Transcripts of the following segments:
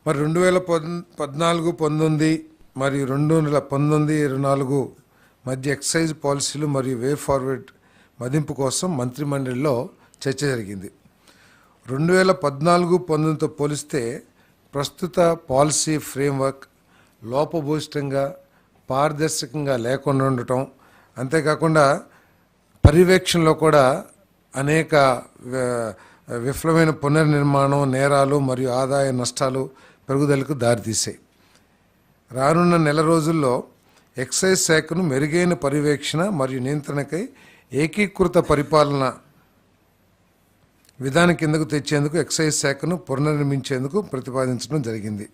మరి 2014-19 మరియు 2019-24 మధ్య ఎక్సైజ్ పాలసీలు మరియు వే ఫార్వర్డ్ మదింపు కోసం మంత్రిమండలిలో చర్చ జరిగింది. 2014-19తో పోలిస్తే ప్రస్తుత పాలసీ ఫ్రేమ్వర్క్ లోపభూయిష్టంగా పారదర్శకంగా లేకుండా ఉండటం, అంతేకాకుండా పర్యవేక్షణలో కూడా అనేక విఫలమైన పునర్నిర్మాణం, నేరాలు మరియు ఆదాయ నష్టాలు పెరుగుదలకు దారితీశాయి. రానున్న నెల రోజుల్లో ఎక్సైజ్ శాఖను మెరుగైన పర్యవేక్షణ మరియు నియంత్రణకై ఏకీకృత పరిపాలన విధానం కిందకు తెచ్చేందుకు ఎక్సైజ్ శాఖను పునర్నిర్మించేందుకు ప్రతిపాదించడం జరిగింది.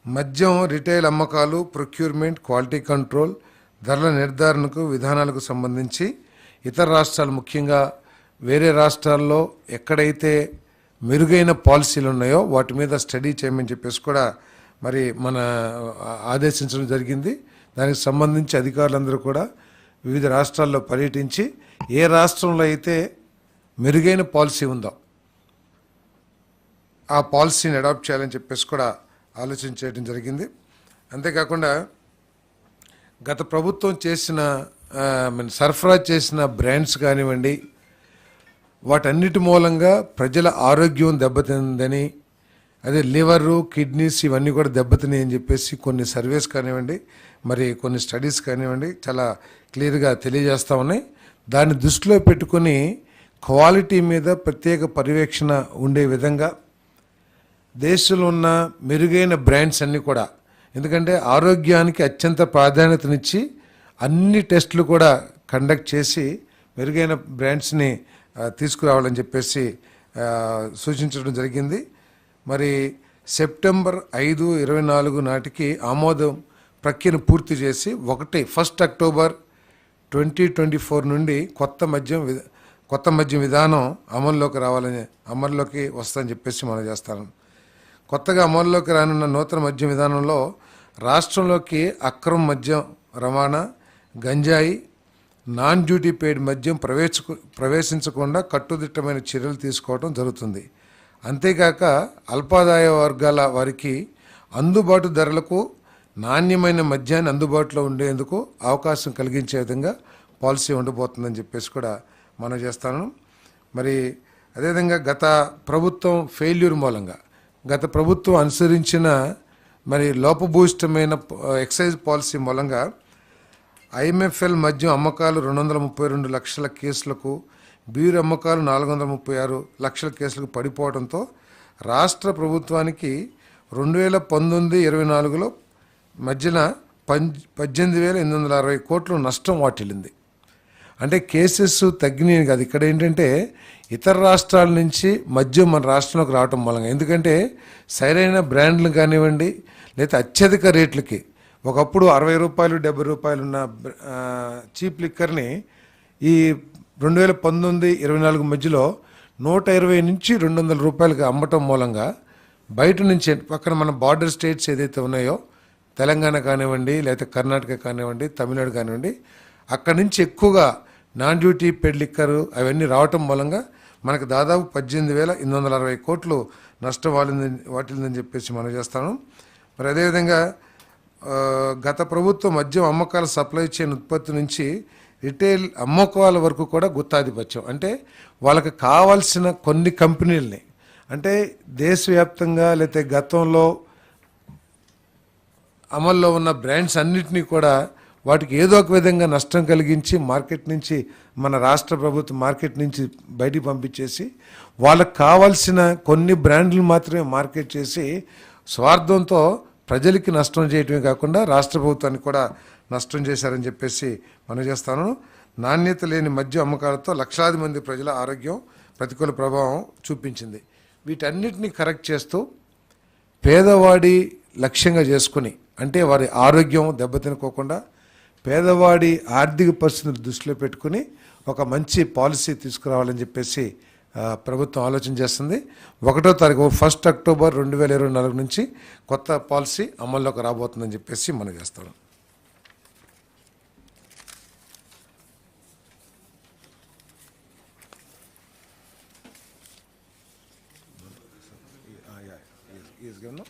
మద్యం రిటైల్ అమ్మకాలు, ప్రొక్యూర్మెంట్, క్వాలిటీ కంట్రోల్, ధరల నిర్ధారణకు విధానాలకు సంబంధించి ఇతర రాష్ట్రాలు, ముఖ్యంగా వేరే రాష్ట్రాల్లో ఎక్కడైతే మెరుగైన పాలసీలు ఉన్నాయో వాటి మీద స్టడీ చేయమని చెప్పేసి కూడా మరి మన ఆదేశించడం జరిగింది. దానికి సంబంధించి అధికారులందరూ కూడా వివిధ రాష్ట్రాల్లో పర్యటించి ఏ రాష్ట్రంలో అయితే మెరుగైన పాలసీ ఉందో ఆ పాలసీని అడాప్ట్ చేయాలని చెప్పేసి కూడా ఆలోచన చేయడం జరిగింది. అంతేకాకుండా గత ప్రభుత్వం చేసిన సరఫరా చేసిన బ్రాండ్స్ కానివ్వండి, వాటన్నిటి మూలంగా ప్రజల ఆరోగ్యం దెబ్బతిందని, అదే లివరు, కిడ్నీస్ ఇవన్నీ కూడా దెబ్బతిన్నాయి అని చెప్పేసి కొన్ని సర్వేస్ కానివ్వండి, మరి కొన్ని స్టడీస్ కానివ్వండి చాలా క్లియర్గా తెలియజేస్తూ ఉన్నాయి. దాన్ని దృష్టిలో పెట్టుకొని క్వాలిటీ మీద ప్రత్యేక పర్యవేక్షణ ఉండే విధంగా దేశంలో ఉన్న మెరుగైన బ్రాండ్స్ అన్నీ కూడా, ఎందుకంటే ఆరోగ్యానికి అత్యంత ప్రాధాన్యతనిచ్చి అన్ని టెస్టులు కూడా కండక్ట్ చేసి మెరుగైన బ్రాండ్స్ని తీసుకురావాలని చెప్పేసి సూచించడం జరిగింది. మరి సెప్టెంబర్ 5, 24 నాటికి ఆమోదం ప్రక్రియను పూర్తి చేసి 1 అక్టోబర్ 2024 నుండి కొత్త మద్యం విధానం అమల్లోకి వస్తుందని చెప్పేసి మనం చేస్తాను. కొత్తగా అమల్లోకి రానున్న నూతన మద్యం విధానంలో రాష్ట్రంలోకి అక్రమ మద్యం రవాణా, గంజాయి, నాన్ డ్యూటీ పెయిడ్ మద్యం ప్రవేశించకుండా కట్టుదిట్టమైన చర్యలు తీసుకోవడం జరుగుతుంది. అంతేకాక అల్పాదాయ వర్గాల వారికి అందుబాటు ధరలకు నాణ్యమైన మద్యాన్ని అందుబాటులో ఉండేందుకు అవకాశం కలిగించే విధంగా పాలసీ ఉండబోతుందని చెప్పేసి కూడా మనం చేస్తాను. మరి అదేవిధంగా గత ప్రభుత్వం ఫెయిల్యూర్ మూలంగా గత ప్రభుత్వం అనుసరించిన మరి లోపభూయిష్టమైన ఎక్సైజ్ పాలసీ మూలంగా ఐఎంఎఫ్ఎల్ మద్యం అమ్మకాలు 232 లక్షల కేసులకు, బీరు అమ్మకాలు 436 లక్షల కేసులకు పడిపోవడంతో రాష్ట్ర ప్రభుత్వానికి 2019-24లో మధ్యన 18,860 కోట్లు నష్టం వాటిల్లింది. అంటే కేసెస్ తగ్గినాయి కాదు, ఇక్కడ ఏంటంటే ఇతర రాష్ట్రాల నుంచి మద్యం మన రాష్ట్రంలోకి రావటం మూలంగా, ఎందుకంటే సరైన బ్రాండ్లు కానివ్వండి లేదా అత్యధిక రేట్లకి ఒకప్పుడు 60 రూపాయలు 70 రూపాయలు ఉన్న చీప్ లిక్కర్ని ఈ 2019-24 మధ్యలో 120 నుంచి 200 రూపాయలకి అమ్మటం మూలంగా బయట నుంచి పక్కన మన బార్డర్ స్టేట్స్ ఏదైతే ఉన్నాయో తెలంగాణ కానివ్వండి, లేకపోతే కర్ణాటక కానివ్వండి, తమిళనాడు కానివ్వండి, అక్కడి నుంచి ఎక్కువగా నాన్ డ్యూటీ పెయిడ్ లిక్కర్ అవన్నీ రావటం మూలంగా మనకు దాదాపు 18,860 కోట్లు నష్టం వాటిల్దని చెప్పేసి మనం చేస్తాను. మరి అదేవిధంగా గత ప్రభుత్వం మద్యం అమ్మకాల సప్లై చైన్ ఉత్పత్తి నుంచి రిటైల్ అమ్మకాల వరకు కూడా గుత్తాధిపత్యం, అంటే వాళ్ళకి కావాల్సిన కొన్ని కంపెనీలని, అంటే దేశవ్యాప్తంగా లేకపోతే గతంలో అమల్లో ఉన్న బ్రాండ్స్ అన్నిటినీ కూడా వాటికి ఏదో ఒక విధంగా నష్టం కలిగించి మార్కెట్ నుంచి మన రాష్ట్ర ప్రభుత్వం మార్కెట్ నుంచి బయటికి పంపించేసి వాళ్ళకి కావాల్సిన కొన్ని బ్రాండ్లు మాత్రమే మార్కెట్ చేసి స్వార్థంతో ప్రజలకి నష్టం చేయటమే కాకుండా రాష్ట్ర ప్రభుత్వానికి కూడా నష్టం చేశారని చెప్పేసి మనం చేస్తాను. నాణ్యత లేని మద్యం అమ్మకాలతో లక్షలాది మంది ప్రజల ఆరోగ్యం ప్రతికూల ప్రభావం చూపించింది. వీటన్నిటిని కరెక్ట్ చేస్తూ పేదవాడి లక్ష్యంగా చేసుకుని, అంటే వారి ఆరోగ్యం దెబ్బతినుకోకుండా పేదవాడి ఆర్థిక పరిస్థితులు దృష్టిలో పెట్టుకుని ఒక మంచి పాలసీ తీసుకురావాలని చెప్పేసి ప్రభుత్వం ఆలోచన చేస్తుంది. 1 అక్టోబర్ 2024 నుంచి కొత్త పాలసీ అమల్లోకి రాబోతుందని చెప్పేసి మనం చేస్తాం. He has given, no?